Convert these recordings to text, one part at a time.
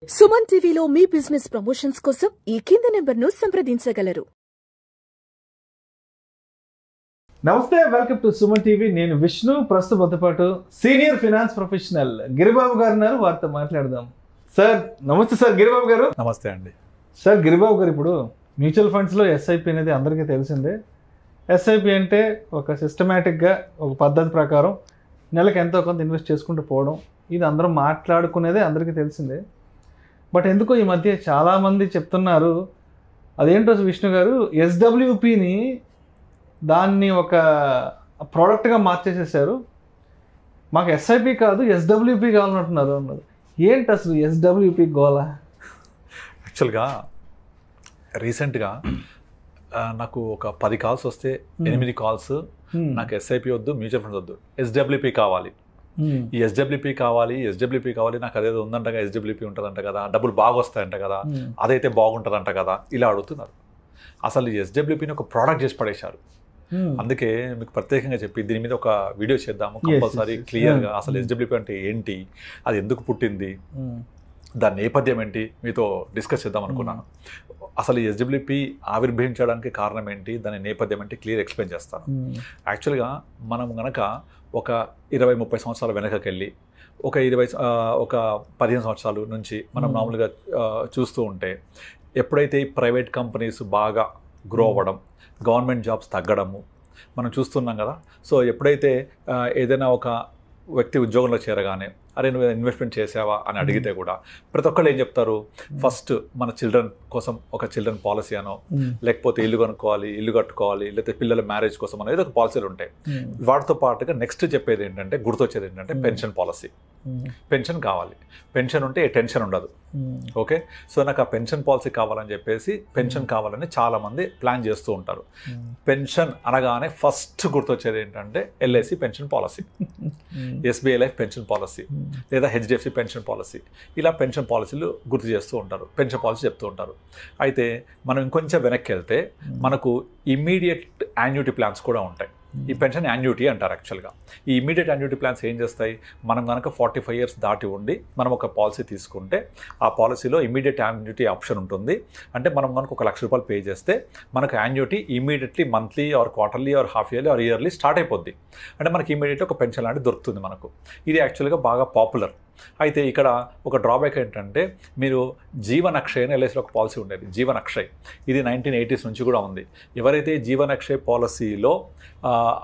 సుమన్ టీవీలో మీ business promotions కోసం ఈ కింది నెంబర్ను సంప్రదించగలరు. నమస్తే, వెల్కమ్ టు సుమన్ టీవీ. నేను విష్ణు. ప్రస్తుతంతో పాటు సీనియర్ ఫైనాన్స్ ప్రొఫెషనల్ గిరిబాబు గారు ఉన్నారు. వారితో మాట్లాడదాం. సార్ నమస్తే. సార్ గిరిబాబు గారు నమస్తే అండి. సార్ గిరిబాబు గారు, ఇప్పుడు మ్యూచువల్ ఫండ్స్లో ఎస్ఐపి అనేది అందరికీ తెలిసిందే. ఎస్ఐపి అంటే ఒక సిస్టమేటిక్గా ఒక పద్ధతి ప్రకారం నెలకు ఎంతో కొంత ఇన్వెస్ట్ చేసుకుంటూ పోవడం. ఇది అందరం మాట్లాడుకునేదే, అందరికీ తెలిసిందే. బట్ ఎందుకో ఈ మధ్య చాలామంది చెప్తున్నారు, అదేంటో విష్ణు గారు, ఎస్డబ్ల్యూపిని దాన్ని ఒక ప్రోడక్ట్గా మార్చేసేసారు. మాకు ఎస్ఐపి కాదు ఎస్డబ్ల్యూపి కావాలంటున్నారు అన్నారు. ఏంటి అసలు ఎస్డబ్ల్యూపి గోలా? యాక్చువల్గా రీసెంట్గా నాకు ఒక 10 కాల్స్ వస్తే 8 కాల్స్ నాకు ఎస్ఐపి వద్దు, మ్యూచువల్ ఫండ్స్ వద్దు, ఎస్డబ్ల్యూపి కావాలి, ఈ ఎస్డబ్ల్యూపీ కావాలి, నాకు అదేదో ఉందంట, ఎస్డబ్ల్యూపీ ఉంటుందంట కదా, డబ్బులు బాగా వస్తాయంట కదా, అదైతే బాగుంటుందంట కదా, ఇలా అడుగుతున్నారు. అసలు ఈ ఎస్డబ్ల్యూపీని ఒక ప్రోడక్ట్ చేసి పడేశారు. అందుకే మీకు ప్రత్యేకంగా చెప్పి దీని మీద ఒక వీడియో చేద్దాము కంపల్సరీ క్లియర్గా. అసలు ఎస్డబ్ల్యూపీ అంటే ఏంటి, అది ఎందుకు పుట్టింది, దాని నేపథ్యం ఏంటి, మీతో డిస్కస్ చేద్దాం అనుకున్నాను. అసలు ఈ ఎస్డబ్ల్యూపీ ఆవిర్భవించడానికి కారణం ఏంటి, దాని నేపథ్యం ఏంటి క్లియర్ ఎక్స్ప్లెయిన్ చేస్తాను. యాక్చువల్గా మనం కనుక ఒక 20-30 సంవత్సరాల వెనకకి వెళ్ళి ఒక 15 సంవత్సరాల నుంచి మనం మామూలుగా చూస్తూ ఉంటే, ఎప్పుడైతే ఈ ప్రైవేట్ కంపెనీస్ బాగా గ్రో అవ్వడం, గవర్నమెంట్ జాబ్స్ తగ్గడము మనం చూస్తున్నాం కదా. సో ఎప్పుడైతే ఏదైనా ఒక వ్యక్తి ఉద్యోగంలో చేరగానే, అరే నువ్వు ఇన్వెస్ట్మెంట్ చేసావా అని అడిగితే కూడా ప్రతి ఒక్కళ్ళు ఏం చెప్తారు, ఫస్ట్ మన చిల్డ్రన్ కోసం ఒక చిల్డ్రన్ పాలసీ అనో, లేకపోతే ఇల్లు కొనుక్కోవాలి, ఇల్లు కట్టుకోవాలి, లేకపోతే పిల్లల మ్యారేజ్ కోసం అనో ఏదో ఒక పాలసీలు ఉంటాయి. వాటితో పాటుగా నెక్స్ట్ చెప్పేది ఏంటంటే, గుర్తొచ్చేది ఏంటంటే పెన్షన్ పాలసీ. పెన్షన్ కావాలి, పెన్షన్ ఉంటే ఏ టెన్షన్ ఉండదు. ఓకే, సో నాకు ఆ పెన్షన్ పాలసీ కావాలని చెప్పేసి పెన్షన్ కావాలని చాలామంది ప్లాన్ చేస్తూ ఉంటారు. పెన్షన్ అనగానే ఫస్ట్ గుర్తొచ్చేది ఏంటంటే LIC pension policy, SBI life pension policy, లేదా హెచ్డిఎఫ్సి పెన్షన్ పాలసీ, ఇలా పెన్షన్ పాలసీలు గుర్తు చేస్తూ ఉంటారు, పెన్షన్ పాలసీ చెప్తూ ఉంటారు. అయితే మనం ఇంకొంచెం వెనక్కి వెళ్తే మనకు ఇమ్మీడియట్ యాన్యుటీ ప్లాన్స్ కూడా ఉంటాయి. ఈ పెన్షన్ యాన్యుటీ అంటారు. యాక్చువల్గా ఈ ఇమీడియట్ యాన్యుటీ ప్లాన్స్ ఏం చేస్తాయి, మనం కనుక 45 years దాటి ఉండి మనం ఒక పాలసీ తీసుకుంటే ఆ పాలసీలో ఇమీడియట్ యాన్యుటీ ఆప్షన్ ఉంటుంది. అంటే మనం కనుక ఒక ₹1,00,000 పే చేస్తే మనకు annuity immediately monthly or quarterly or half yearly or yearly start అయిపోద్ది. అంటే మనకి ఇమీడియట్లీ ఒక పెన్షన్ లాంటిది దొరుకుతుంది మనకు. ఇది యాక్చువల్గా బాగా పాపులర్. అయితే ఇక్కడ ఒక డ్రాబ్యాక్ ఏంటంటే, మీరు జీవన్ అక్షయ్ అని ఎల్ఐసిలో ఒక పాలసీ ఉండేది, జీవన్ అక్షయ్. ఇది 1980s నుంచి కూడా ఉంది. ఎవరైతే జీవన్ అక్షయ్ పాలసీలో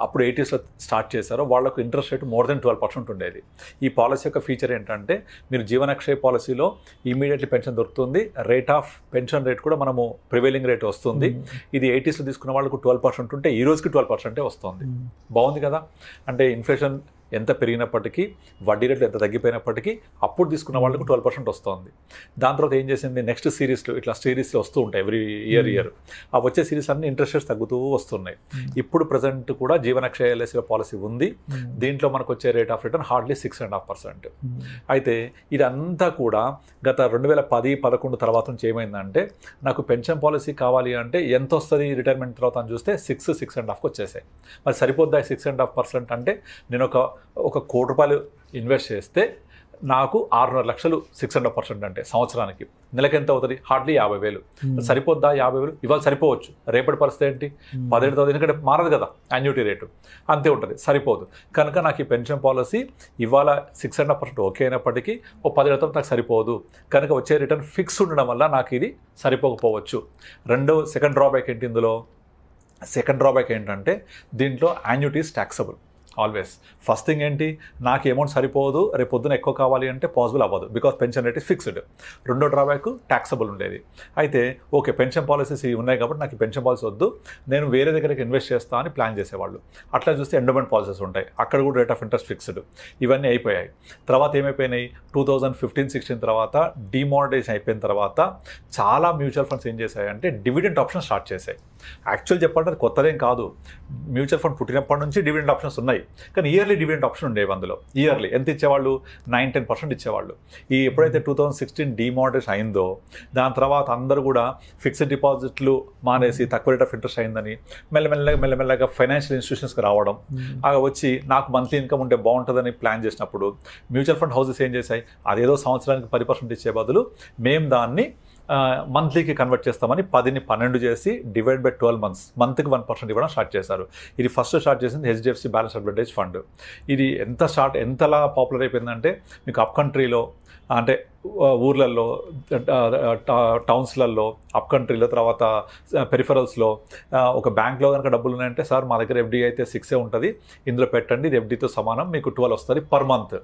అప్పుడు 80sలో స్టార్ట్ చేశారో వాళ్ళకు ఇంట్రెస్ట్ రేట్ మోర్ దెన్ 12% ఉండేది. ఈ పాలసీ యొక్క ఫీచర్ ఏంటంటే, మీరు జీవన్ అక్షయ్ పాలసీలో ఇమీడియట్లీ పెన్షన్ దొరుకుతుంది, రేట్ ఆఫ్ పెన్షన్ రేట్ కూడా మనము ప్రివైలింగ్ రేట్ వస్తుంది. ఇది 80sలో తీసుకున్న వాళ్ళకు 12% ఉంటే ఈ రోజుకి 12% వస్తుంది. బాగుంది కదా. అంటే ఇన్ఫ్లేషన్ ఎంత పెరిగినప్పటికీ, వడ్డీ రేట్లు ఎంత తగ్గిపోయినప్పటికీ అప్పుడు తీసుకున్న వాళ్ళకు 12% వస్తుంది. దాని తర్వాత ఏం చేసింది, నెక్స్ట్ సిరీస్లో ఇట్లా సిరీస్లో వస్తూ ఉంటాయి ఎవ్రీ ఇయర్. ఆ వచ్చే సిరీస్ అన్ని ఇంట్రెస్ట్ రేట్స్ తగ్గుతూ వస్తున్నాయి. ఇప్పుడు ప్రజెంట్ కూడా జీవనక్షయ ఎల్ఐసి పాలసీ ఉంది. దీంట్లో మనకు వచ్చే రేట్ ఆఫ్ రిటర్న్ హార్డ్లీ 6.5%. అయితే ఇదంతా కూడా గత 2010-11 తర్వాత నుంచి ఏమైందంటే, నాకు పెన్షన్ పాలసీ కావాలి అంటే ఎంత వస్తుంది రిటైర్మెంట్ తర్వాత అని చూస్తే 6.5కి వచ్చేసాయి. మరి సరిపోద్దా 6.5%? అంటే నేను ఒక ₹1,00,00,000 ఇన్వెస్ట్ చేస్తే నాకు 6.5 లక్షలు 6.5% అంటే సంవత్సరానికి నెలకి ఎంత అవుతుంది, హార్డ్లీ 50,000. సరిపోద్దా 50,000? ఇవాళ సరిపోవచ్చు, రేపటి పరిస్థితి ఏంటి 17,000, ఎందుకంటే మారదు కదా యాన్యుటీ రేటు, అంతే ఉంటుంది, సరిపోదు. కనుక నాకు ఈ పెన్షన్ పాలసీ ఇవాళ 6.5% ఓకే అయినప్పటికీ ఓ 10,000 నాకు సరిపోదు. కనుక వచ్చే రిటర్న్ ఫిక్స్ ఉండడం వల్ల నాకు ఇది సరిపోకపోవచ్చు. సెకండ్ డ్రాబ్యాక్ ఏంటి ఇందులో, సెకండ్ డ్రాబ్యాక్ ఏంటంటే, దీంట్లో యాన్యుటీస్ ట్యాక్సబుల్ ఆల్వేస్. ఫస్ట్ థింగ్ ఏంటి, నాకు అమౌంట్ సరిపోదు, రేపు పొద్దున ఎక్కువ కావాలి అంటే పాసిబుల్ అవ్వదు, because pension rate is fixed. రెండో డ్రాబ్యాక్ ట్యాక్సబుల్ ఉండేది. అయితే ఓకే, పెన్షన్ పాలసీస్ ఉన్నాయి కాబట్టి నాకు ఈ పెన్షన్ పాలసీ వద్దు, నేను వేరే దగ్గరికి ఇన్వెస్ట్ చేస్తా అని ప్లాన్ చేసేవాళ్ళు. అట్లా చూస్తే ఎండోమెంట్ పాలసీస్ ఉంటాయి, అక్కడ కూడా రేట్ ఆఫ్ ఇంట్రెస్ట్ ఫిక్స్డ్. ఇవన్నీ అయిపోయాయి. తర్వాత ఏమైపోయినాయి, 2015-16 తర్వాత డిమానిటైజేషన్ అయిపోయిన తర్వాత చాలా మ్యూచువల్ ఫండ్స్ ఏం చేశాయంటే డివిడెంట్ ఆప్షన్ స్టార్ట్ చేశాయి. యాక్చువల్ చెప్పాలంటే అది కొత్తదేం కాదు, మ్యూచువల్ ఫండ్ పుట్టినప్పటి నుంచి డివిడెంట్ ఆప్షన్స్ ఉన్నాయి. కానీ ఇయర్లీ డివిడెంట్ ఆప్షన్ ఉండేవి అందులో. ఇయర్లీ ఎంత ఇచ్చేవాళ్ళు? 9-10% ఇచ్చేవాళ్ళు. ఈ ఎప్పుడైతే 2016 డిమానిటైజేషన్ అయిందో దాని తర్వాత అందరూ కూడా ఫిక్స్డ్ డిపాజిట్లు మానేసి తక్కువ రేట్ ఆఫ్ ఇంట్రెస్ట్ అయిందని మెల్లమెల్లగా ఫైనాన్షియల్ ఇన్స్టిట్యూషన్స్కి రావడం, వచ్చి నాకు మంత్లీ ఇన్కమ్ ఉంటే బాగుంటుందని ప్లాన్ చేసినప్పుడు మ్యూచువల్ ఫండ్ హౌసెస్ ఏం చేశాయి, అదేదో సంవత్సరానికి 10% ఇచ్చే బదులు మేము దాన్ని మంత్లీకి కన్వర్ట్ చేస్తామని 10ని 12 చేసి డివైడ్ బై 12 months మంత్కి 1% ఇవ్వడం స్టార్ట్ చేశారు. ఇది ఫస్ట్ స్టార్ట్ చేసింది హెచ్డిఎఫ్సి బ్యాలెన్స్ అడ్వాంటేజ్ ఫండ్. ఇది ఎంతలా పాపులర్ అయిపోయిందంటే మీకు అప్ కంట్రీలో అంటే ఊర్లలో టౌన్స్లలో అప్ కంట్రీలో తర్వాత పెరిఫరల్స్లో ఒక బ్యాంక్లో కనుక డబ్బులు ఉన్నాయంటే సార్ మా దగ్గర ఎఫ్డీ అయితే 6 ఉంటుంది, ఇందులో పెట్టండి, ఇది ఎఫ్డీతో సమానం, మీకు 12 వస్తుంది పర్ మంత్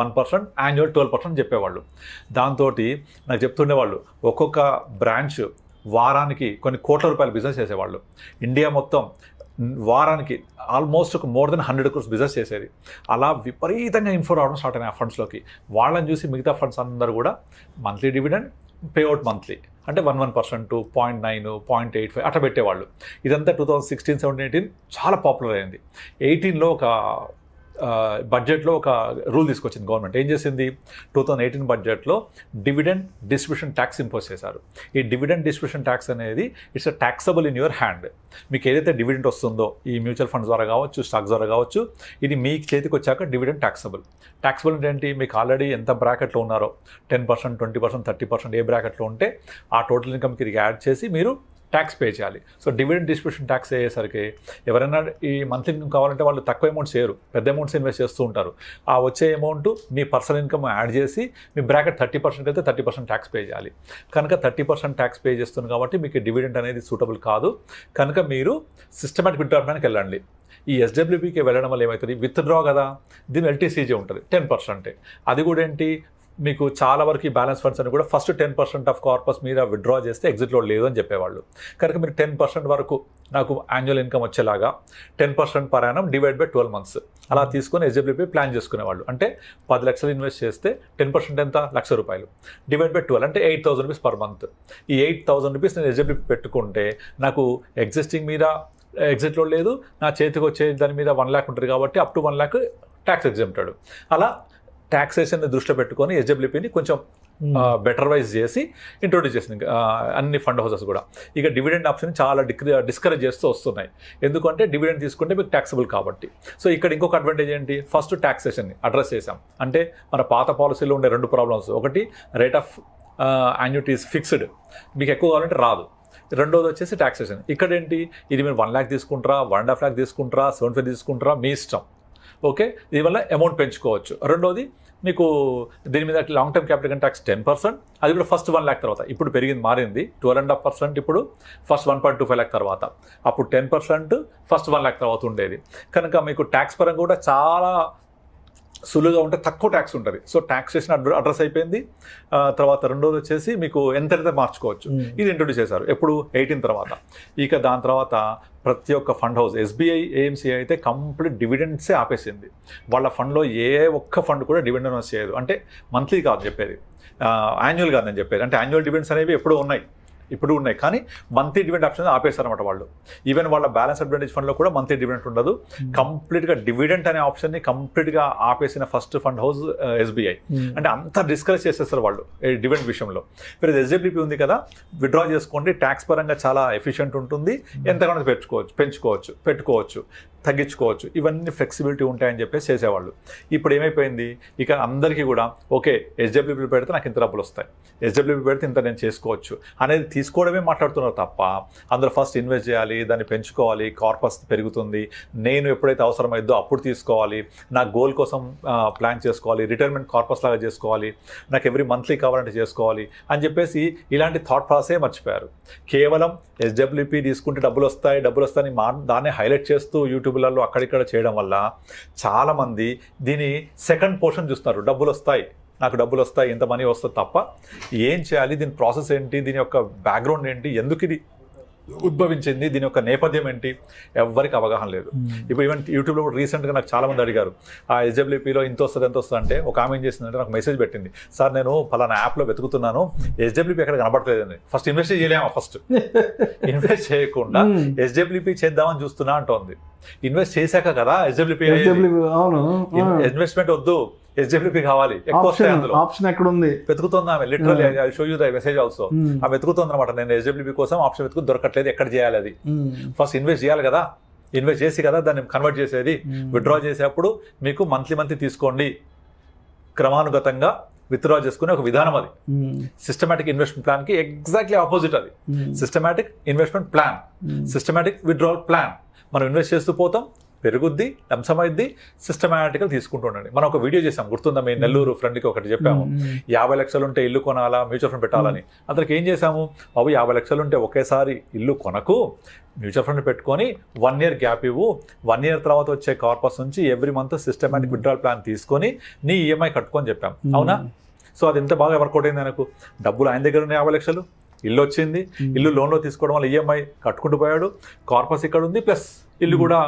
1%, యాన్యువల్ 12% చెప్పేవాళ్ళు. దాంతో నాకు చెప్తుండేవాళ్ళు ఒక్కొక్క బ్రాంచ్ వారానికి కొన్ని కోట్ల రూపాయల బిజినెస్ చేసేవాళ్ళు. ఇండియా మొత్తం వారానికి ఆల్మోస్ట్ ఒక more than 100 crores బిజినెస్ చేసేది. అలా విపరీతంగా ఇన్ఫో రావడం స్టార్ట్ అయినాయి ఆ ఫండ్స్లోకి. వాళ్ళని చూసి మిగతా ఫండ్స్ అందరూ కూడా మంత్లీ డివిడెండ్ పేఅవుట్ మంత్లీ అంటే 1% 0.9 0.85 అట్లా పెట్టేవాళ్ళు. ఇదంతా 2016, 17, 18 చాలా పాపులర్ అయింది. 18లో ఒక బడ్జెట్లో ఒక రూల్ తీసుకొచ్చింది గవర్నమెంట్. ఏం చేసింది, 2018 బడ్జెట్లో డివిడెండ్ డిస్ట్రిబ్యూషన్ ట్యాక్స్ ఇంపోజ్ చేశారు. ఈ డివిడెండ్ డిస్ట్రిబ్యూషన్ ట్యాక్స్ అనేది it's a taxable in your hand. మీకు ఏదైతే డివిడెండ్ వస్తుందో ఈ మ్యూచువల్ ఫండ్స్ ద్వారా కావచ్చు, స్టాక్స్ ద్వారా కావచ్చు, ఇది మీకు చేతికి వచ్చాక డివిడెండ్ ట్యాక్సబుల్. ట్యాక్సబుల్ అంటే ఏంటి, మీకు ఆల్రెడీ ఎంత బ్రాకెట్లో ఉన్నారో 10%, 20%, 30% ఏ బ్రాకెట్లో ఉంటే ఆ టోటల్ ఇన్కమ్కి ఇది యాడ్ చేసి మీరు ట్యాక్స్ పే చేయాలి. సో డివిడెండ్ డిస్ట్రిబ్యూషన్ ట్యాక్స్ అయ్యేసరికి ఎవరైనా ఈ మంత్లీ ఇన్కమ్ కావాలంటే వాళ్ళు తక్కువ అమౌంట్స్ చేయరు, పెద్ద అమౌంట్స్ ఇన్వెస్ట్ చేస్తూ ఉంటారు. ఆ వచ్చే అమౌంట్ మీ పర్సనల్ ఇన్కమ్ యాడ్ చేసి మీ బ్రాకెట్ 30% అయితే 30% ట్యాక్స్ పే చేయాలి. కనుక 30% ట్యాక్స్ పే చేస్తుంది కాబట్టి మీకు డివిడెండ్ అనేది సూటబుల్ కాదు. కనుక మీరు సిస్టమాటిక్ విత్డ్రాకి వెళ్ళండి. ఈ ఎస్డబ్ల్యూపీకి వెళ్ళడం వల్ల ఏమవుతుంది, విత్డ్రా కదా, దీని ఎల్టీసీజే ఉంటుంది 10%. అది కూడా ఏంటి, మీకు చాలా వరకు ఈ బ్యాలెన్స్ ఫండ్స్ అని కూడా ఫస్ట్ 10% ఆఫ్ కార్పస్ మీద విత్డ్రా చేస్తే ఎగ్జిట్లో లేదు అని చెప్పేవాళ్ళు. కనుక మీరు 10% వరకు నాకు యాన్యువల్ ఇన్కమ్ వచ్చేలాగా 10% per annum divide by 12 months అలా తీసుకొని ఎస్డబ్ల్యూపీ ప్లాన్ చేసుకునేవాళ్ళు. అంటే 10 లక్షలు ఇన్వెస్ట్ చేస్తే 10% ఎంత, ₹1,00,000 డివైడ్ బై 12 అంటే 8,000 రూపీస్ పర్ మంత్. ఈ 8,000 రూపీస్ నేను ఎస్డబ్ల్యూపీ పెట్టుకుంటే నాకు ఎగ్జిస్టింగ్ మీద ఎగ్జిట్లో లేదు, నా చేతికి వచ్చే దాని మీద 1 lakh ఉంటుంది కాబట్టి up to 1 lakh tax exempted. అలా ట్యాక్సేషన్ని దృష్టిలో పెట్టుకొని ఎస్డబ్ల్యూపీని కొంచెం బెటర్ వైజ్ చేసి ఇంట్రొడ్యూస్ చేసింది అన్ని ఫండ్ హౌసెస్ కూడా. ఇక డివిడెండ్ ఆప్షన్ చాలా డిస్కరేజ్ చేస్తూ వస్తున్నాయి. ఎందుకంటే డివిడెండ్ తీసుకుంటే మీకు ట్యాక్సబుల్ కాబట్టి. సో ఇక్కడ ఇంకొక అడ్వాంటేజ్ ఏంటి, ఫస్ట్ ట్యాక్సేషన్ని అడ్రస్ చేసాం. అంటే మన పాత పాలసీలో ఉండే 2 ప్రాబ్లమ్స్, ఒకటి రేట్ ఆఫ్ యాన్యుటీస్ ఫిక్స్డ్, మీకు ఎక్కువ కావాలంటే రాదు. రెండోది వచ్చేసి ట్యాక్సేషన్. ఇక్కడ ఏంటి, ఇది మీరు 1 lakh తీసుకుంటారా, 1.5 lakh తీసుకుంటారా, 75 తీసుకుంటారా, మీ ఇష్టం. ఓకే, దీనివల్ల అమౌంట్ పెంచుకోవచ్చు. రెండోది మీకు దీని మీద long term capital gain tax 10%, అది కూడా ఫస్ట్ 1 lakh తర్వాత. ఇప్పుడు మారింది 12.5%, ఇప్పుడు ఫస్ట్ 1.25 lakh తర్వాత. అప్పుడు 10% ఫస్ట్ 1 lakh తర్వాత ఉండేది. కనుక మీకు ట్యాక్స్ పరంగా కూడా చాలా సులువుగా ఉంటే తక్కువ ట్యాక్స్ ఉంటుంది. సో ట్యాక్సేషన్ అడ్రస్ అయిపోయింది. తర్వాత రెండోది వచ్చేసి మీకు ఎంతైతే మార్చుకోవచ్చు, ఇది ఇంట్రొడ్యూస్ చేశారు ఎప్పుడు 18 తర్వాత. ఇక దాని తర్వాత ప్రతి ఒక్క ఫండ్ హౌస్, ఎస్బీఐ, ఏఎంసీ అయితే కంప్లీట్ డివిడెండ్సే ఆపేసింది. వాళ్ళ ఫండ్లో ఏ ఒక్క ఫండ్ కూడా డివిడెండ్ అనౌన్స్ చేయదు. అంటే మంత్లీ కాదు చెప్పేది, యాన్యువల్ కాదు నేను చెప్పేది. అంటే యాన్యువల్ డివిడెండ్స్ అనేవి ఎప్పుడూ ఉన్నాయి, ఇప్పుడు ఉన్నాయి, కానీ మంత్లీ డివిడెండ్ ఆప్షన్ ఆపేశారన్నమాట వాళ్ళు. ఈవెన్ వాళ్ళ బ్యాలెన్స్ అడ్వాంటేజ్ ఫండ్లో కూడా మంత్లీ డివిడెంట్ ఉండదు. కంప్లీట్గా డివిడెంట్ అనే ఆప్షన్ని కంప్లీట్గా ఆపేసిన ఫస్ట్ ఫండ్ హౌస్ ఎస్బీఐ. అంటే అంత డిస్కరేజ్ చేసేస్తారు వాళ్ళు డివిడెంట్ విషయంలో. మీరు ఎస్డబ్ల్యూపీ ఉంది కదా, విత్డ్రా చేసుకోండి, ట్యాక్స్ పరంగా చాలా ఎఫిషియెంట్ ఉంటుంది, ఎంతగానో పెంచుకోవచ్చు, పెట్టుకోవచ్చు, తగ్గించుకోవచ్చు, ఇవన్నీ ఫ్లెక్సిబిలిటీ ఉంటాయని చెప్పేసి చేసేవాళ్ళు. ఇప్పుడు ఏమైపోయింది, ఇక అందరికీ కూడా ఓకే ఎస్డబ్ల్యూపీ పెడితే నాకు ఇంత డబ్బులు వస్తాయి, ఎస్డబ్ల్యూపీ పెడితే ఇంత నేను చేసుకోవచ్చు అనేది తీసుకోవడమే మాట్లాడుతున్నారు తప్ప అందరూ ఫస్ట్ ఇన్వెస్ట్ చేయాలి, దాన్ని పెంచుకోవాలి, కార్పస్ పెరుగుతుంది, నేను ఎప్పుడైతే అవసరమైద్దో అప్పుడు తీసుకోవాలి, నా గోల్ కోసం ప్లాన్ చేసుకోవాలి, రిటైర్మెంట్ కార్పస్ లాగా చేసుకోవాలి, నాకు ఎవ్రీ మంత్లీ కావాలంటే చేసుకోవాలి అని చెప్పేసి ఇలాంటి థాట్ ప్రాసెసే మర్చిపోయారు. కేవలం ఎస్డబ్ల్యూపీ తీసుకుంటే డబ్బులు వస్తాయని దాన్ని హైలైట్ చేస్తూ యూట్యూబ్లలో అక్కడిక్కడ చేయడం వల్ల చాలామంది దీని సెకండ్ పోర్షన్ చూస్తున్నారు. నాకు డబ్బులు వస్తాయి, ఇంత మనీ వస్తుంది తప్ప ఏం చేయాలి, దీని ప్రాసెస్ ఏంటి, దీని యొక్క బ్యాక్గ్రౌండ్ ఏంటి, ఎందుకు ఇది ఉద్భవించింది, దీని యొక్క నేపథ్యం ఏంటి, ఎవరికి అవగాహన లేదు. ఇప్పుడు ఈవెన్ యూట్యూబ్లో కూడా రీసెంట్గా నాకు చాలా మంది అడిగారు, ఆ SWPలో ఎంత వస్తుంది ఎంత వస్తుంది అంటే, ఒక ఆమె ఏం చేసిందంటే నాకు మెసేజ్ పెట్టింది, సార్ నేను పలానా యాప్లో వెతుకుతున్నాను, SWP ఎక్కడ కనబడలేదండి. ఫస్ట్ ఇన్వెస్ట్ చేయలేమా, ఫస్ట్ ఇన్వెస్ట్ చేయకుండా SWP చేద్దామని చూస్తున్నా అంటోంది. ఇన్వెస్ట్ చేశాక కదా SWP, ఇన్వెస్ట్మెంట్ వద్దు, SWP కావాలి, ఎక్కువ వస్తాయి అందులో. ఆప్షన్ ఎక్కడ ఉంది వెతుకుతుంది ఆమె, literally I show you the message also. ఆమె వెతుకుతుంది అనమాట, నేను SWP కోసం ఆప్షన్ వెతుకు దొరకట్లేదు, ఎక్కడ చేయాలి అది. ఫస్ట్ ఇన్వెస్ట్ చేయాలి కదా, ఇన్వెస్ట్ చేసి కదా దాన్ని కన్వర్ట్ చేసేది. విత్డ్రా చేసేటప్పుడు మీకు మంత్లీ తీసుకోండి, క్రమానుగతంగా విత్డ్రా చేసుకునే ఒక విధానం అది. సిస్టమాటిక్ ఇన్వెస్ట్మెంట్ ప్లాన్ కి ఎగ్జాక్ట్లీ ఆపోజిట్ అది. Systematic investment plan, systematic withdrawal plan. మనం ఇన్వెస్ట్ చేస్తూ పోతాం, పెరుగుద్ది, లంసమైద్ది, సిస్టమాటిక్గా తీసుకుంటూ ఉండండి. మనం ఒక వీడియో చేసాం, గుర్తుందా, మీ నెల్లూరు ఫ్రెండ్కి ఒకటి చెప్పాము, 50 లక్షలు ఉంటే ఇల్లు కొనాలా, మ్యూచువల్ ఫండ్ పెట్టాలని. అతనికి ఏం చేసాము, బాబు 50 లక్షలు ఉంటే ఒకేసారి ఇల్లు కొనకు, మ్యూచువల్ ఫండ్ పెట్టుకొని 1 year గ్యాప్ ఇవ్వు, 1 year తర్వాత వచ్చే కార్పస్ నుంచి every month systematic withdrawal plan తీసుకొని నీ EMI కట్టుకొని చెప్పాం. అవునా? సో అది ఎంత బాగా వర్కౌట్ అయింది ఆయనకు. డబ్బులు ఆయన దగ్గర ఉన్నాయి 50 లక్షలు, ఇల్లు వచ్చింది, ఇల్లు లోన్లో తీసుకోవడం వల్ల EMI కట్టుకుంటూ పోయాడు, కార్పస్ ఇక్కడ ఉంది, ప్లస్ ఇల్లు కూడా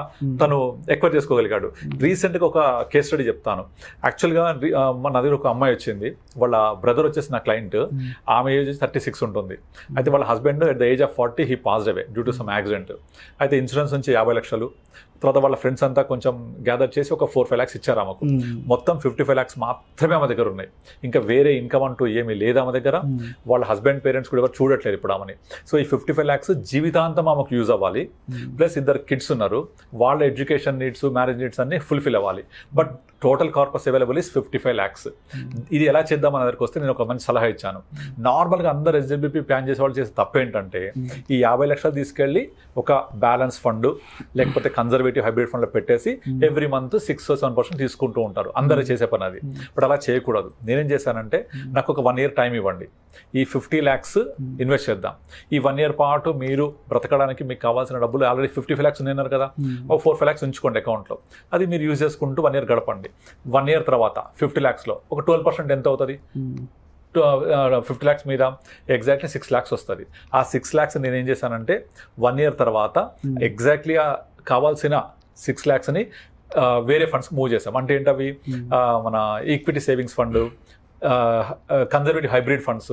తను ఎక్వైర్ చేసుకోగలిగాడు. రీసెంట్గా ఒక కేస్ స్టడీ చెప్తాను. యాక్చువల్గా మన దగ్గర ఒక అమ్మాయి వచ్చింది, వాళ్ళ బ్రదర్ వచ్చేసి నా క్లయింట్, ఆమె ఏజ్ 36 ఉంటుంది. అయితే వాళ్ళ husband at the age of 40 he passed away due to some accident. అయితే ఇన్సూరెన్స్ నుంచి 50 లక్షలు, తర్వాత వాళ్ళ ఫ్రెండ్స్ అంతా కొంచెం గ్యాదర్ చేసి ఒక 4-5 lakhs ఇచ్చారు ఆమెకు. మొత్తం 55 lakhs మాత్రమే ఆమె దగ్గర ఉన్నాయి. ఇంకా వేరే ఇన్కమ్ అంటూ ఏమీ లేదు ఆమె దగ్గర. వాళ్ళ హస్బెండ్ పేరెంట్స్ కూడా ఎవరు చూడట్లేదు ఇప్పుడు ఆమెని. సో ఈ 55 lakhs జీవితాంతం ఆమెకు యూజ్ అవ్వాలి. ప్లస్ 2 kids ఉన్నారు, వాళ్ళ ఎడ్యుకేషన్ నీడ్స్, మ్యారేజ్ నీడ్స్ అన్ని ఫుల్ఫిల్ అవ్వాలి. But total corpus available is 55 lakhs. ఇది ఎలా చేద్దాం అనే దగ్గరికి వస్తే నేను ఒక మంచి సలహా ఇచ్చాను. నార్మల్గా అందరు SWP ప్లాన్ చేసే వాళ్ళు చేసే తప్పేంటంటే, ఈ 50 లక్షలు తీసుకెళ్ళి ఒక బ్యాలెన్స్ ఫండ్ లేకపోతే కన్జర్వేటివ్ హైబ్రిడ్ ఫండ్లో పెట్టేసి ఎవ్రీ మంత్ 6-7% తీసుకుంటూ ఉంటారు. అందరూ చేసే పని అది. బట్ అలా చేయకూడదు. నేనేం చేశానంటే, నాకు ఒక 1 year టైం ఇవ్వండి, ఈ 50 lakhs ఇన్వెస్ట్ చేద్దాం. ఈ 1 year పాటు మీరు బ్రతకడానికి మీకు కావాల్సిన డబ్బులు ఆల్రెడీ 55 lakhs ఉన్నారు కదా, ఒక 4-5 lakhs ఉంచుకోండి అకౌంట్లో. అది మీరు యూజ్ చేసుకుంటూ 1 year గడపండి. 1 year తర్వాత 50 lakhsలో ఒక 12% ఎంత అవుతుంది? 50 lakhs మీద ఎగ్జాక్ట్లీ 6 lakhs వస్తుంది. ఆ 6 lakhs నేను ఏం చేశానంటే 1 year తర్వాత ఎగ్జాక్ట్లీ కావాల్సిన 6 lakhsని వేరే ఫండ్స్ మూవ్ చేసాం. అంటే ఏంటవి? మన equity savings fund, conservative hybrid funds,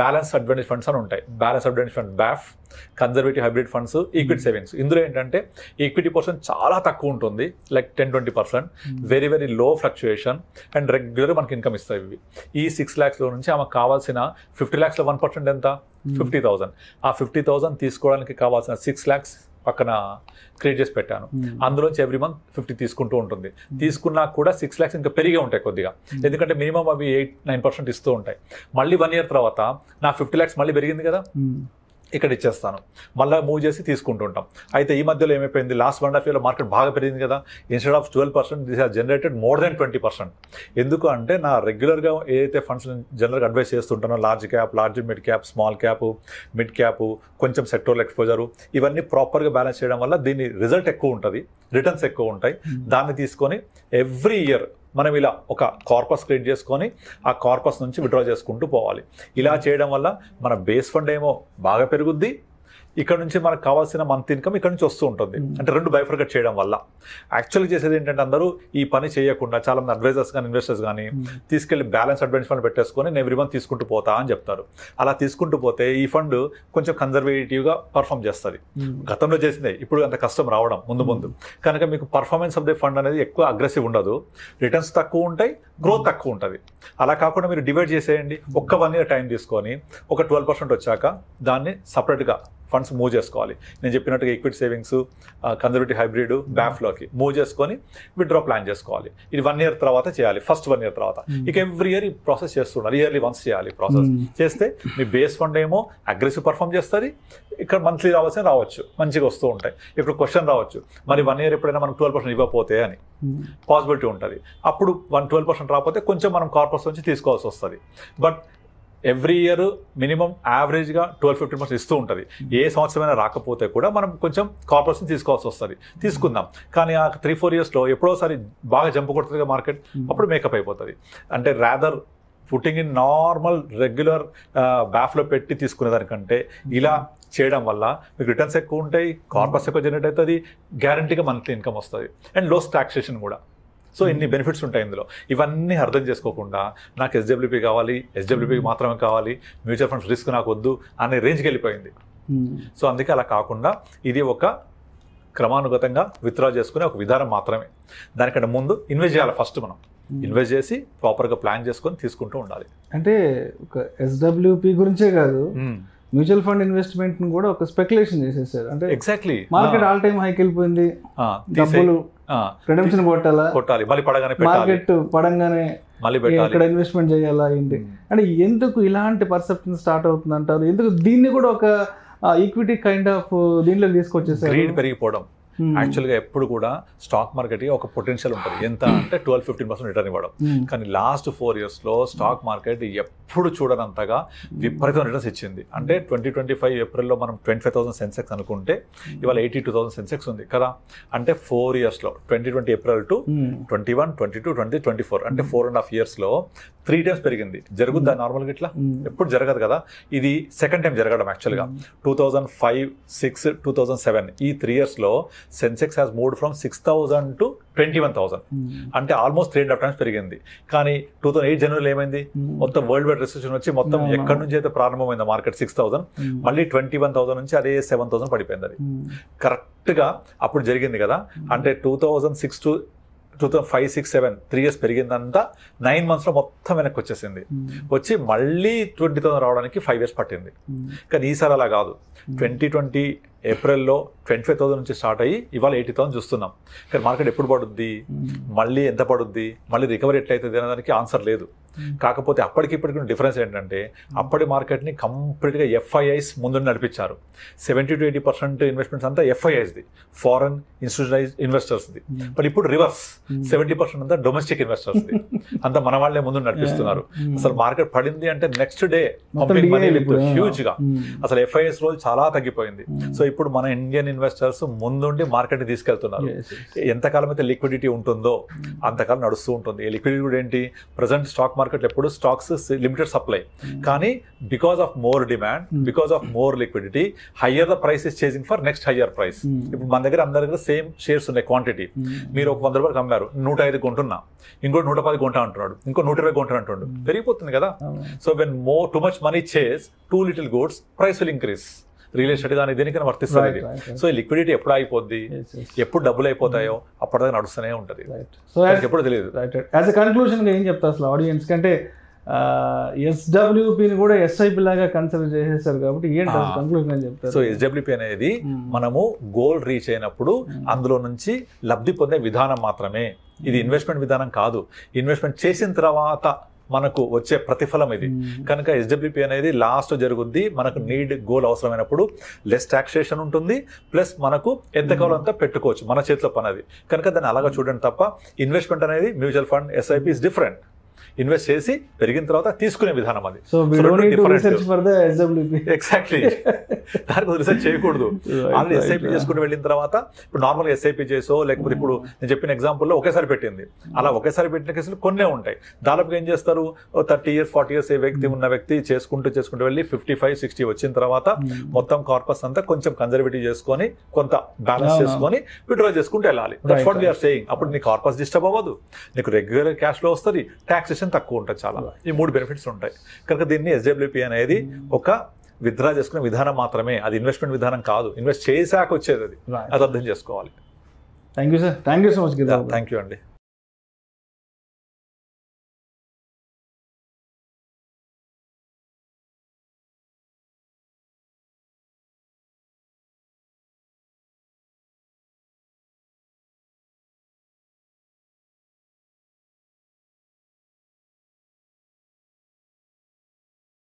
balance advantage funds అని ఉంటాయి. Balance advantage fund BAF, conservative hybrid funds, equity savings. ఇందులో ఏంటంటే ఈక్విటీ పర్సెంట్ చాలా తక్కువ ఉంటుంది, like 10-20%, very very low fluctuation and regular మనకి ఇన్కమ్ ఇస్తాయి ఇవి. ఈ 6 lakhsలో నుంచి ఆమెకు కావాల్సిన 50 lakhsలో 1% ఎంత? 50,000. ఆ 50,000 తీసుకోవడానికి కావాల్సిన 6 lakhs పక్కన క్రియేట్ చేసి పెట్టాను. అందులోంచి ఎవ్రీ మంత్ 50 తీసుకుంటూ ఉంటుంది. తీసుకున్నా కూడా 6 lakhs ఇంకా పెరిగే ఉంటాయి కొద్దిగా, ఎందుకంటే మినిమం అవి 8-9% ఇస్తూ ఉంటాయి. మళ్ళీ 1 year తర్వాత నా 50 lakhs మళ్ళీ పెరిగింది కదా, ఇక్కడ ఇచ్చేస్తాను, మళ్ళీ మూవ్ చేసి తీసుకుంటుంటాం. అయితే ఈ మధ్యలో ఏమైపోయింది, లాస్ట్ 1.5 yearలో మార్కెట్ బాగా పెరిగింది కదా, instead of 12% this has generated more than 20%. ఎందుకు అంటే నా రెగ్యులర్గా ఏదైతే ఫండ్స్ జనరల్గా అడ్వైస్ చేస్తుంటానో, large cap, large mid cap, small cap, mid cap, కొంచెం సెక్టోరల్ ఎక్స్పోజరు, ఇవన్నీ ప్రాపర్గా బ్యాలెన్స్ చేయడం వల్ల దీని రిజల్ట్ ఎక్కువ ఉంటుంది, రిటర్న్స్ ఎక్కువ ఉంటాయి. దాన్ని తీసుకొని ఎవ్రీ ఇయర్ మనం ఇలా ఒక కార్పస్ క్రియేట్ చేసుకొని ఆ కార్పస్ నుంచి విత్డ్రా చేసుకుంటూ పోవాలి. ఇలా చేయడం వల్ల మన బేస్ ఫండ్ ఏమో బాగా పెరుగుద్ది, ఇక్కడ నుంచి మనకు కావాల్సిన మంత్ ఇన్కమ్ ఇక్కడ నుంచి వస్తూ ఉంటుంది. అంటే 2 బైఫర్కేట్ చేయడం వల్ల. యాక్చువల్గా చేసేది ఏంటంటే, అందరూ ఈ పని చేయకుండా చాలా మంది అడ్వైజర్స్ కానీ ఇన్వెస్టర్స్ కానీ తీసుకెళ్లి బ్యాలెన్స్ అడ్వాంటేజ్ ఫండ్ పెట్టేసుకొని నేను ఎవ్రీ మంత్ తీసుకుంటూ పోతా అని చెప్తారు. అలా తీసుకుంటూ పోతే ఈ ఫండ్ కొంచెం కన్జర్వేటివ్గా పర్ఫామ్ చేస్తుంది. గతంలో చేసిందే, ఇప్పుడు అంత కష్టం రావడం ముందు కనుక మీకు పర్ఫార్మెన్స్ ఆఫ్ ది ఫండ్ అనేది ఎక్కువ అగ్రెసివ్ ఉండదు, రిటర్న్స్ తక్కువ ఉంటాయి, గ్రోత్ తక్కువ ఉంటుంది. అలా కాకుండా మీరు డివైడ్ చేసేయండి. ఒక్క 1 year టైం తీసుకొని ఒక 12% వచ్చాక దాన్ని సపరేట్గా ఫండ్స్ మూవ్ చేసుకోవాలి. నేను చెప్పినట్టుగా ఈక్విటీ సేవింగ్స్, కన్జర్వేటివ్ హైబ్రిడ్, బ్యాఫ్లోకి మూవ్ చేసుకొని విత్డ్రా ప్లాన్ చేసుకోవాలి. ఇది 1 year తర్వాత చేయాలి, ఫస్ట్ 1 year తర్వాత. ఇక ఎవ్రీ ఇయర్ ఈ ప్రాసెస్ చేస్తున్నారు, ఇయర్లీ వన్స్ చేయాలి. ప్రాసెస్ చేస్తే మీ బేస్ ఫండ్ ఏమో అగ్రెసివ్ పర్ఫామ్ చేస్తుంది, ఇక్కడ మంత్లీ రావచ్చు, మంచిగా వస్తూ ఉంటాయి. ఇప్పుడు క్వశ్చన్ రావచ్చు, మరి 1 year ఎప్పుడైనా మనకు 12% ఇవ్వకపోతే అని పాసిబిలిటీ ఉంటుంది. అప్పుడు 12% రాకపోతే కొంచెం మనం కార్పస్ నుంచి తీసుకోవాల్సి వస్తుంది. బట్ ఎవ్రీ ఇయర్ మినిమం యావరేజ్గా 12-15% ఇస్తూ ఉంటుంది. ఏ సంవత్సరమైనా రాకపోతే కూడా మనం కొంచెం కార్పొరేషన్ తీసుకోవాల్సి వస్తుంది, తీసుకుందాం. కానీ ఆ 3-4 yearsలో ఎప్పుడోసారి బాగా జంప్ కొడుతుంది మార్కెట్, అప్పుడు మేకప్ అయిపోతుంది. అంటే rather putting in normal regular బ్యాఫ్లో పెట్టి తీసుకునే దానికంటే ఇలా చేయడం వల్ల మీకు రిటర్న్స్ ఎక్కువ ఉంటాయి, కార్పస్ ఎక్కువ జనరేట్ అవుతుంది, గ్యారంటీగా మంత్లీ ఇన్కమ్ వస్తుంది, అండ్ లోస్ టాక్సేషన్ కూడా. సో ఇన్ని బెనిఫిట్స్ ఉంటాయి ఇందులో. ఇవన్నీ అర్థం చేసుకోకుండా నాకు ఎస్డబ్ల్యూపీ కావాలి, ఎస్డబ్ల్యూపీ మాత్రమే కావాలి, మ్యూచువల్ ఫండ్స్ రిస్క్ నాకు వద్దు అనే రేంజ్కి వెళ్ళిపోయింది. సో అందుకే అలా కాకుండా ఇది ఒక క్రమానుగతంగా విత్డ్రా చేసుకునే ఒక విధానం మాత్రమే. దానికంటే ముందు ఇన్వెస్ట్ చేయాలి. ఫస్ట్ మనం ఇన్వెస్ట్ చేసి ప్రాపర్గా ప్లాన్ చేసుకొని తీసుకుంటూ ఉండాలి. అంటే ఒక ఎస్డబ్ల్యూపీ గురించే కాదు, మ్యూచువల్ ఫండ్ ఇన్వెస్ట్మెంట్ కూడా ఒక స్పెక్యులేషన్ చేసేసారు. అంటే ఎగ్జాక్ట్లీ మార్కెట్ ఆల్ టైమ్ హైకి వెళ్ళిపోయింది, డబ్బులు రిడెంప్షన్ కొట్టాలి, మళ్ళీ పడగానే మార్కెట్ పడంగానే మళ్ళీ ఇక్కడ ఇన్వెస్ట్మెంట్ చేయాలా ఏంటి అంటే ఎందుకు ఇలాంటి పర్సెప్షన్ స్టార్ట్ అవుతుంది అంటారు? ఎందుకు దీన్ని కూడా ఒక ఈక్విటీ కైండ్ ఆఫ్ దీనిలో తీసుకొచ్చేసారు? గ్రీడ్ పెరిగిపోవడం. యాక్చువల్గా ఎప్పుడు కూడా స్టాక్ మార్కెట్కి ఒక పొటెన్షియల్ ఉంటుంది, ఎంత అంటే 12-15% రిటర్న్ ఇవ్వడం. కానీ లాస్ట్ 4 yearsలో స్టాక్ మార్కెట్ ఎప్పుడు చూడనంతగా విపరీతం రిటర్న్స్ ఇచ్చింది. అంటే 2025 ఏప్రిల్లో మనం 25,000 సెన్సెక్స్ అనుకుంటే ఇవాళ 82,000 సెన్సెక్స్ ఉంది కదా. అంటే 4 yearsలో 2020 ఏప్రిల్ టు 21, 22, 20, 24 అంటే 4.5 yearsలో 3 times పెరిగింది. జరుగుద్దా నార్మల్గా ఇట్లా? ఎప్పుడు జరగదు కదా. ఇది సెకండ్ టైం జరగడం. యాక్చువల్గా 2005, 6, 2007 ఈ 3 yearsలో sensex has moved from 6,000 to 21,000 అంటే ఆల్మోస్ట్ 3.5 times పెరిగింది. కానీ 2008 జనవరిలో ఏమైంది? మొత్తం వరల్డ్ వైడ్ రిసెషన్ వచ్చి మొత్తం ఎక్కడి నుంచి అయితే ప్రారంభమైంది మార్కెట్ 6,000 మళ్ళీ 21,000 నుంచి అదే 7,000 పడిపోయింది. అది కరెక్ట్గా అప్పుడు జరిగింది కదా. అంటే 2006 to 2005, 6, 7 3 years పెరిగిందంతా 9 monthsలో మొత్తం వెనక్కి వచ్చేసింది. వచ్చి మళ్ళీ 20,000 రావడానికి 5 years పట్టింది. కానీ ఈసారి అలా కాదు. 2020 ఏప్రిల్లో 25,000 నుంచి స్టార్ట్ అయ్యి ఇవాళ 80,000 చూస్తున్నాం. కానీ మార్కెట్ ఎప్పుడు పడుద్ది, మళ్ళీ ఎంత పడుద్ది, మళ్ళీ రికవరీ ఎట్లయితుంది అనేదానికి ఆన్సర్ లేదు. కాకపోతే అప్పటికి ఇప్పటికి డిఫరెన్స్ ఏంటంటే అప్పటి మార్కెట్ని కంప్లీట్గా ఎఫ్ఐఐస్ ముందు నడిపించారు. 70-80% ఇన్వెస్ట్మెంట్స్ అంతా ఎఫ్ఐఐస్ది, ఫారెన్ ఇన్స్టిట్యూషనలైజ్డ్ ఇన్వెస్టర్స్ది. బట్ ఇప్పుడు రివర్స్, 70% అంతా డొమెస్టిక్ ఇన్వెస్టర్స్ది, అంతా మన వాళ్ళే ముందు నడిపిస్తున్నారు. అసలు మార్కెట్ పడింది అంటే నెక్స్ట్ డే పంపింగ్ మనీ హ్యూజ్గా, అసలు ఎఫ్ఐఐస్ రోల్ చాలా తగ్గిపోయింది. సో ఇప్పుడు మన ఇండియన్ ఇన్వెస్టర్స్ ముందుండి మార్కెట్ని తీసుకెళ్తున్నారు. ఎంతకాలం అయితే లిక్విడిటీ ఉంటుందో అంతకాలం నడుస్తూ ఉంటుంది. ఈ లిక్విడిటీ కూడా ఏంటి, ప్రజెంట్ స్టాక్ మార్కెట్లో ఎప్పుడు స్టాక్స్ లిమిటెడ్ సప్లై, కానీ because of more demand, because of more liquidity, higher the price is chasing for next higher price. ఇప్పుడు మన దగ్గర అందరి దగ్గర సేమ్ షేర్స్ ఉన్నాయి క్వాంటిటీ. మీరు ఒక 100 రూపాయలు అమ్మారు, 105 కొంటున్నా, ఇంకోటి 110 కొంటా అంటున్నాడు, ఇంకో 120 కొంటా అంటున్నాడు, పెరిగిపోతుంది కదా. So when too much money chase too little goods, price will increase. Real estate కానీ దేనికైనా వర్తిస్తుంది. సో ఈ లిక్విడిటీ ఎప్పుడు అయిపోద్ది, ఎప్పుడు డబ్బులు అయిపోతాయో అప్పటిదాకా నడుస్తూనే ఉంటుంది. సో ఎప్పుడు తెలియదు. యాజ్ ఎ కన్క్లూజన్ ఏం చెప్తారు అసలు ఆడియన్స్ కంటే? ఎస్డబ్ల్యూపీని కూడా ఎస్ఐపి లాగా కన్సిడర్ చేసేసారు కాబట్టి ఏంటి కన్క్లూజన్ అని చెప్తారు? సో ఎస్డబ్ల్యూపీ అనేది మనము గోల్ రీచ్ అయినప్పుడు అందులో నుంచి లబ్ధి పొందే విధానం మాత్రమే. ఇది ఇన్వెస్ట్మెంట్ విధానం కాదు. ఇన్వెస్ట్మెంట్ చేసిన తర్వాత మనకు వచ్చే ప్రతిఫలం ఇది. కనుక ఎస్డబ్ల్యూపీ అనేది లాస్ట్ జరుగుద్ది. మనకు నీడ్ గోల్ అవసరమైనప్పుడు లెస్ టాక్సేషన్ ఉంటుంది, ప్లస్ మనకు ఎంతకాలం అంతా పెట్టుకోవచ్చు, మన చేతిలో పని అది. కనుక దాన్ని అలాగా చూడండి తప్ప ఇన్వెస్ట్మెంట్ అనేది mutual fund, SIP is different. Invest చేసి పెరిగిన తర్వాత తీసుకునే విధానం అది. ఎగ్జాక్ట్లీ, దానికి రీసెర్చ్ చేయకూడదు. ఆల్రెడీ ఎస్ఐపి చేసుకుని వెళ్ళిన తర్వాత ఇప్పుడు నార్మల్గా ఎస్ఐపి చేసో లేకపోతే ఇప్పుడు నేను చెప్పిన ఎగ్జాంపుల్లో ఒకేసారి పెట్టింది, అలా ఒకేసారి పెట్టిన కేసులు కొన్నే ఉంటాయి. దాదాపుగా ఏం చేస్తారు, 30 years 40 years ఏ వ్యక్తి ఉన్న వ్యక్తి చేసుకుంటూ వెళ్ళి 55-60 వచ్చిన తర్వాత మొత్తం కార్పస్ అంతా కొంచెం కన్జర్వేటివ్ చేసుకొని కొంత బ్యాలెన్స్ చేసుకొని విత్డ్రా చేసుకుంటూ వెళ్ళాలి. That's what we are saying. అప్పుడు నీ కార్పస్ డిస్టర్బ్ అవ్వదు, నీకు రెగ్యులర్ క్యాష్ ఫ్లో వస్తుంది, టాక్సేషన్ తక్కువ ఉంటుంది. చాలా ఈ 3 బెనిఫిట్స్ ఉంటాయి. కనుక దీన్ని ఎస్డబ్ల్యూపీ అనేది ఒక విత్డ్రా చేసుకునే విధానం మాత్రమే, అది ఇన్వెస్ట్మెంట్ విధానం కాదు. ఇన్వెస్ట్ చేశాక వచ్చేది అది, అది అర్థం చేసుకోవాలి. Thank you sir, thank you so much. Thank you అండి.